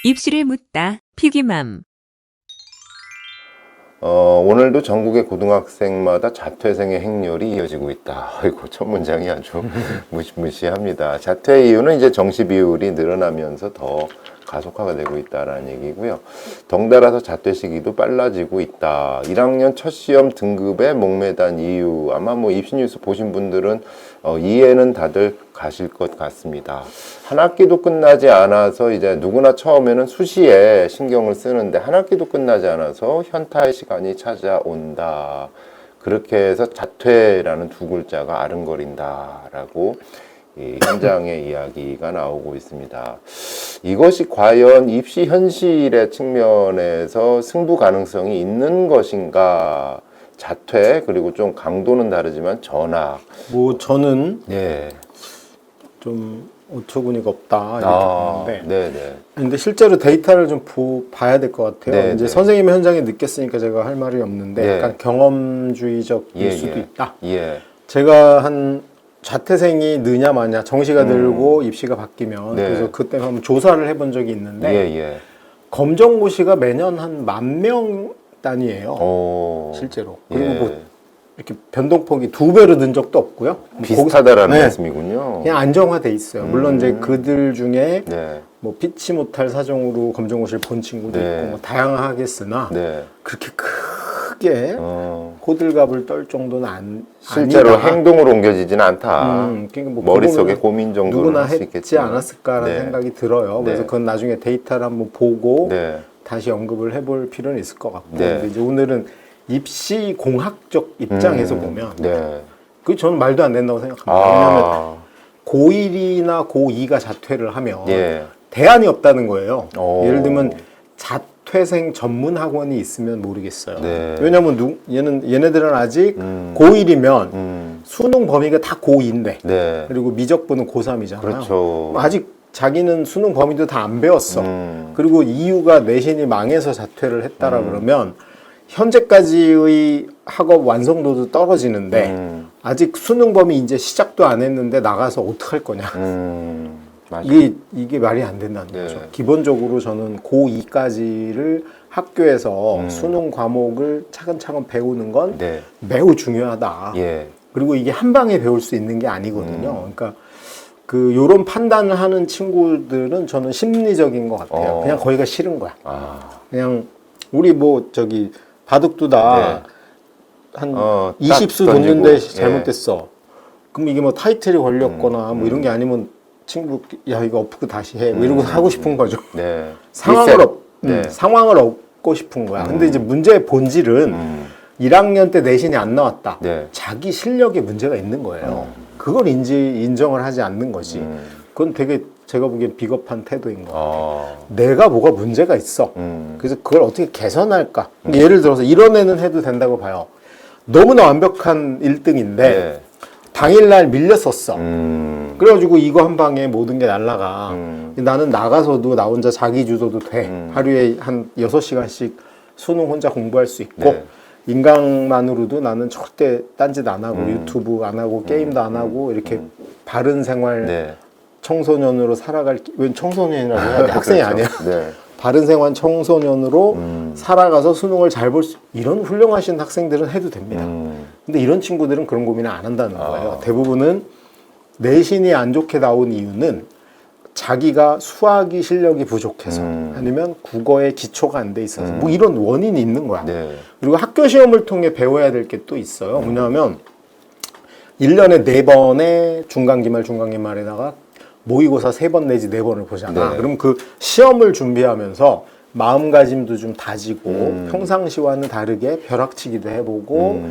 입시를 묻다. 피기맘. 오늘도 전국의 고등학생마다 자퇴생의 행렬이 이어지고 있다. 아이고, 첫 문장이 아주 무시무시합니다. 자퇴 이유는 이제 정시 비율이 늘어나면서 더 가속화가 되고 있다라는 얘기고요. 덩달아서 자퇴 시기도 빨라지고 있다. 1학년 첫 시험 등급에 목매단 이유, 아마 뭐 입시 뉴스 보신 분들은 이해는 다들 가실 것 같습니다. 한 학기도 끝나지 않아서 이제 누구나 처음에는 수시에 신경을 쓰는데 한 학기도 끝나지 않아서 현타의 시간이 찾아온다. 그렇게 해서 자퇴라는 두 글자가 아른거린다라고 이 현장의 이야기가 나오고 있습니다. 이것이 과연 입시 현실의 측면에서 승부 가능성이 있는 것인가? 자퇴, 그리고 좀 강도는 다르지만 전학. 뭐 저는 네. 좀 어처구니가 없다 이렇게 보는데, 네네. 근데 실제로 데이터를 좀 봐야 될 것 같아요. 네, 이제 네. 선생님이 현장에 느꼈으니까 제가 할 말이 없는데, 네. 약간 경험주의적일 예, 수도 예. 있다. 예. 제가 한 자퇴생이 느냐 마냐, 정시가 늘고 입시가 바뀌면, 네. 그래서 그때 한번 조사를 해본 적이 있는데, 예, 예. 검정고시가 매년 한 10,000명 단위예요. 실제로. 그리고 예. 뭐 이렇게 변동폭이 2배로 는 적도 없고요. 비슷하다라는 네. 말씀이군요. 그냥 안정화돼 있어요. 물론 이제 그들 중에 네. 뭐 피치 못할 사정으로 검정고시를 본 친구도 네. 있고 뭐 다양하겠으나 네. 그렇게 크게 호들갑을 떨 정도는 실제로 아니다. 행동으로 옮겨지지는 않다. 그러니까 뭐 머릿속에 그거는 고민 정도는 누구나 할 수 했지 있겠지만. 않았을까라는 네. 생각이 들어요. 그래서 네. 그건 나중에 데이터를 한번 보고 네. 다시 언급을 해볼 필요는 있을 것 같고, 네. 근데 이제 오늘은 입시 공학적 입장에서 보면 네. 그 저는 말도 안 된다고 생각합니다. 왜냐하면 아. 고1이나 고2가 자퇴를 하면 예. 대안이 없다는 거예요. 오. 예를 들면 자퇴생 전문 학원이 있으면 모르겠어요. 네. 왜냐하면 얘네들은 아직 고1이면 수능 범위가 다 고2인데, 네. 그리고 미적분은 고3이잖아요. 그렇죠. 아직 자기는 수능 범위도 다 안 배웠어. 음. 그리고 이유가 내신이 망해서 자퇴를 했다라 그러면 현재까지의 학업 완성도도 떨어지는데 아직 수능 범위 이제 시작도 안 했는데 나가서 어떡할 거냐. 맞아요. 이게 말이 안 된다는 네. 거죠. 기본적으로 저는 고2까지를 학교에서 수능 과목을 차근차근 배우는 건 네. 매우 중요하다. 예. 그리고 이게 한 방에 배울 수 있는 게 아니거든요. 그러니까 요런 판단을 하는 친구들은 저는 심리적인 것 같아요. 그냥 거기가 싫은 거야. 그냥 우리 뭐 저기 바둑도 다 한 20수 뒀는데 잘못됐어. 그럼 이게 뭐 타이틀이 걸렸거나 뭐 이런 게 아니면 친구 야 이거 엎고 다시 해. 뭐 이러고 하고 싶은 거죠. 네. 상황을 얻고 싶은 거야. 근데 이제 문제의 본질은 1학년 때 내신이 안 나왔다. 네. 자기 실력에 문제가 있는 거예요. 그걸 인정을 하지 않는 거지. 그건 되게 제가 보기엔 비겁한 태도인 것 같아요. 내가 뭐가 문제가 있어. 그래서 그걸 어떻게 개선할까. 예를 들어서 이런 애는 해도 된다고 봐요. 너무나 완벽한 1등인데 네. 당일날 밀렸었어. 그래가지고 이거 한 방에 모든 게 날라가. 나는 나가서도 나 혼자 자기 주도도 돼. 하루에 한 6시간씩 수능 혼자 공부할 수 있고 네. 인강만으로도 나는 절대 딴짓 안 하고 유튜브 안 하고 게임도 안 하고 이렇게 바른 생활 네. 청소년으로 살아갈, 왜 청소년이라고 해야 돼? 학생이 그렇죠. 아니야. 네. 바른 생활 청소년으로 살아가서 수능을 잘 볼 수, 이런 훌륭하신 학생들은 해도 됩니다. 근데 이런 친구들은 그런 고민을 안 한다는 거예요. 대부분은 내신이 안 좋게 나온 이유는 자기가 수학이 실력이 부족해서 아니면 국어에 기초가 안 돼 있어서 뭐 이런 원인이 있는 거야. 네. 그리고 학교 시험을 통해 배워야 될 게 또 있어요. 뭐냐면 1년에 4번의 중간기말에다가 모의고사 3번 내지 4번을 보잖아. 네. 그럼 그 시험을 준비하면서 마음가짐도 좀 다지고 평상시와는 다르게 벼락치기도 해보고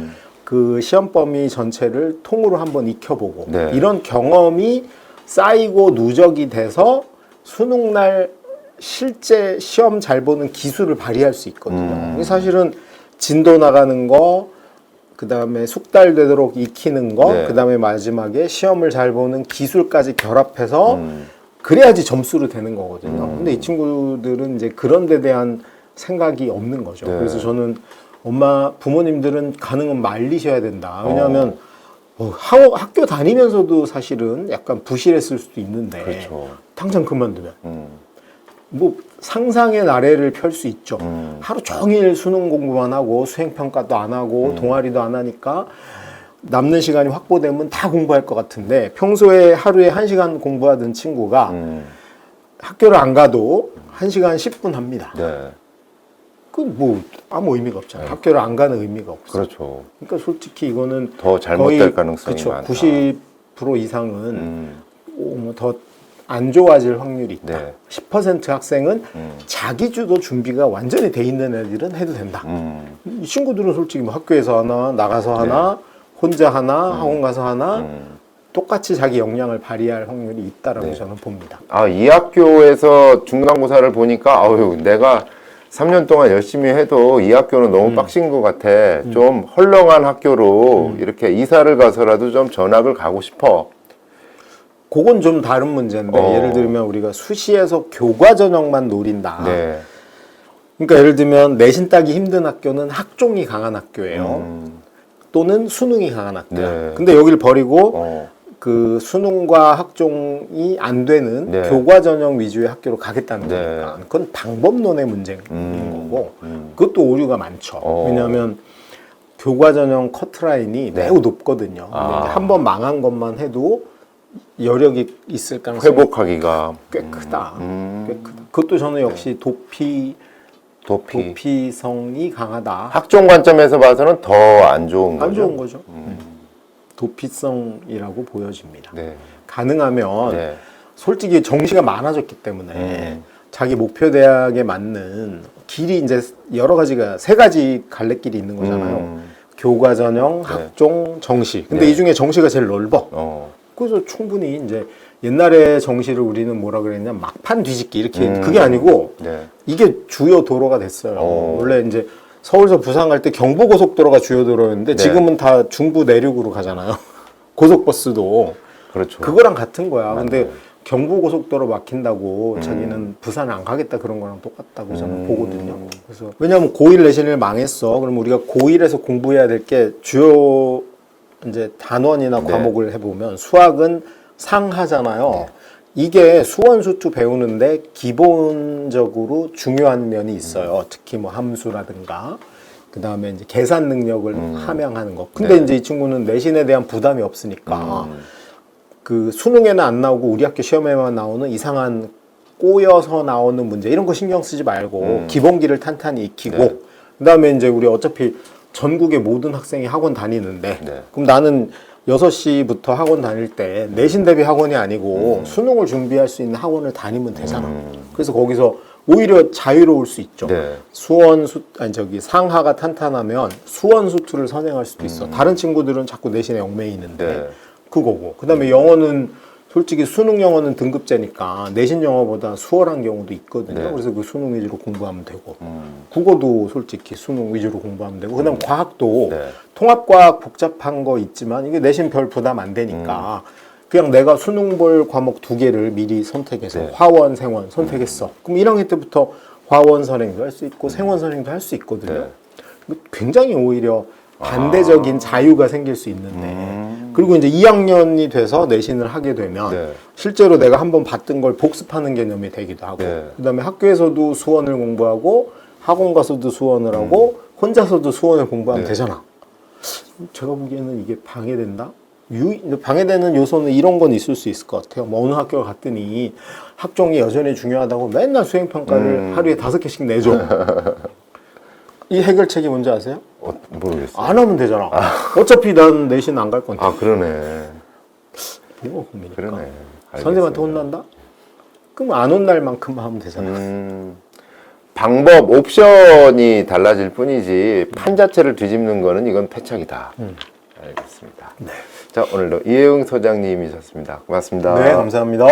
그 시험 범위 전체를 통으로 한번 익혀보고 네. 이런 경험이 쌓이고 누적이 돼서 수능날 실제 시험 잘 보는 기술을 발휘할 수 있거든요. 이게 사실은 진도 나가는 거, 그 다음에 숙달되도록 익히는 거, 네. 그 다음에 마지막에 시험을 잘 보는 기술까지 결합해서 그래야지 점수로 되는 거거든요. 근데 이 친구들은 이제 그런 데 대한 생각이 없는 거죠. 네. 그래서 저는 부모님들은 가능은 말리셔야 된다. 왜냐하면 학교 다니면서도 사실은 약간 부실했을 수도 있는데 그렇죠. 당장 그만두면 뭐 상상의 나래를 펼 수 있죠. 하루 종일 수능 공부만 하고 수행평가도 안 하고 동아리도 안 하니까 남는 시간이 확보되면 다 공부할 것 같은데 평소에 하루에 1시간 공부하던 친구가 학교를 안 가도 1시간 10분 합니다. 네. 그 뭐 아무 의미가 없잖아요. 학교를 안 가는 의미가 없어요. 그렇죠. 그러니까 솔직히 이거는 더 잘못될 가능성이 그쵸, 많다. 90% 이상은 더 안 좋아질 확률이 있다. 네. 10% 학생은 자기 주도 준비가 완전히 돼 있는 애들은 해도 된다. 이 친구들은 솔직히 뭐 학교에서 하나, 나가서 하나, 혼자 하나, 학원 가서 하나, 똑같이 자기 역량을 발휘할 확률이 있다라고 네. 저는 봅니다. 아, 이 학교에서 중간고사를 보니까 아유, 내가 3년 동안 열심히 해도 이 학교는 너무 빡신 것 같아. 좀 헐렁한 학교로 이렇게 이사를 가서라도 좀 전학을 가고 싶어. 그건 좀 다른 문제인데 예를 들면 우리가 수시에서 교과 전형만 노린다. 네. 그러니까 예를 들면 내신 따기 힘든 학교는 학종이 강한 학교예요. 또는 수능이 강한 학교야. 네. 근데 여기를 버리고 그 수능과 학종이 안 되는 네. 교과 전형 위주의 학교로 가겠다는 네. 거니까 그건 방법론의 문제인 거고 그것도 오류가 많죠. 왜냐하면 교과 전형 커트라인이 네. 매우 높거든요. 근데 한 번 망한 것만 해도 여력이 있을 가능성이 회복하기가 꽤 크다. 꽤 크다. 그것도 저는 역시 도피성이 강하다. 학종 관점에서 봐서는 더 안 좋은 거죠. 안 좋은 거죠. 도피성이라고 보여집니다. 네. 가능하면 네. 솔직히 정시가 많아졌기 때문에 자기 목표 대학에 맞는 길이 이제 여러 가지가 3가지 갈래길이 있는 거잖아요. 교과 전형, 학종, 정시. 근데 네. 이 중에 정시가 제일 넓어. 그래서 충분히 이제 옛날에 정시를 우리는 뭐라 그랬냐 막판 뒤집기 이렇게 그게 아니고 네. 이게 주요 도로가 됐어요. 원래 이제 서울에서 부산 갈 때 경부고속도로가 주요 도로였는데 네. 지금은 다 중부 내륙으로 가잖아요. 고속버스도 그렇죠. 그거랑 같은 거야. 근데 맞네. 경부고속도로 막힌다고 자기는 부산 안 가겠다 그런 거랑 똑같다고 저는 보거든요. 그래서 왜냐하면 고1 내신을 망했어. 그럼 우리가 고1에서 공부해야 될 게 주요 이제 단원이나 네. 과목을 해보면 수학은 상하잖아요. 이게 수원수투 배우는데 기본적으로 중요한 면이 있어요. 특히 뭐 함수라든가 그 다음에 이제 계산 능력을 함양하는 거. 근데 네. 이제 이 친구는 내신에 대한 부담이 없으니까 그 수능에는 안 나오고 우리 학교 시험에만 나오는 이상한 꼬여서 나오는 문제 이런 거 신경 쓰지 말고 기본기를 탄탄히 익히고 네. 그다음에 이제 우리 어차피 전국의 모든 학생이 학원 다니는데 네. 그럼 나는 6시부터 학원 다닐 때 내신 대비 학원이 아니고 수능을 준비할 수 있는 학원을 다니면 되잖아. 그래서 거기서 오히려 자유로울 수 있죠. 네. 상하가 탄탄하면 수원수투를 선행할 수도 있어. 다른 친구들은 자꾸 내신에 얽매이는데 네. 그거고. 그다음에 영어는 솔직히 수능 영어는 등급제니까 내신 영어보다 수월한 경우도 있거든요. 네. 그래서 그 수능 위주로 공부하면 되고 국어도 솔직히 수능 위주로 공부하면 되고 그다음 과학도 네. 통합과학 복잡한 거 있지만 이게 내신 별 부담 안 되니까 그냥 내가 수능 볼 과목 2개를 미리 선택해서 네. 화원, 생원 선택했어. 그럼 1학년 때부터 화원 선행도 할 수 있고 생원 선행도 할 수 있거든요. 네. 굉장히 오히려 반대적인 자유가 생길 수 있는데 그리고 이제 2학년이 돼서 내신을 하게 되면 네. 실제로 내가 한번 봤던 걸 복습하는 개념이 되기도 하고 네. 그다음에 학교에서도 수원을 공부하고 학원 가서도 수원을 하고 혼자서도 수원을 공부하면 네. 되잖아. 제가 보기에는 이게 방해된다? 방해되는 요소는 이런 건 있을 수 있을 것 같아요. 뭐 어느 학교 갔더니 학종이 여전히 중요하다고 맨날 수행평가를 하루에 5개씩 내줘. 이 해결책이 뭔지 아세요? 모르겠어요. 안 하면 되잖아. 어차피 난 내신 안 갈 건데. 아, 그러네. 뭐가 고민일까? 그러네. 선생님한테 혼난다? 그럼 안 혼날 만큼만 하면 되잖아. 방법, 옵션이 달라질 뿐이지 판 자체를 뒤집는 거는 이건 패착이다. 알겠습니다. 네. 자, 오늘도 이혜웅 소장님이셨습니다. 고맙습니다. 네, 감사합니다.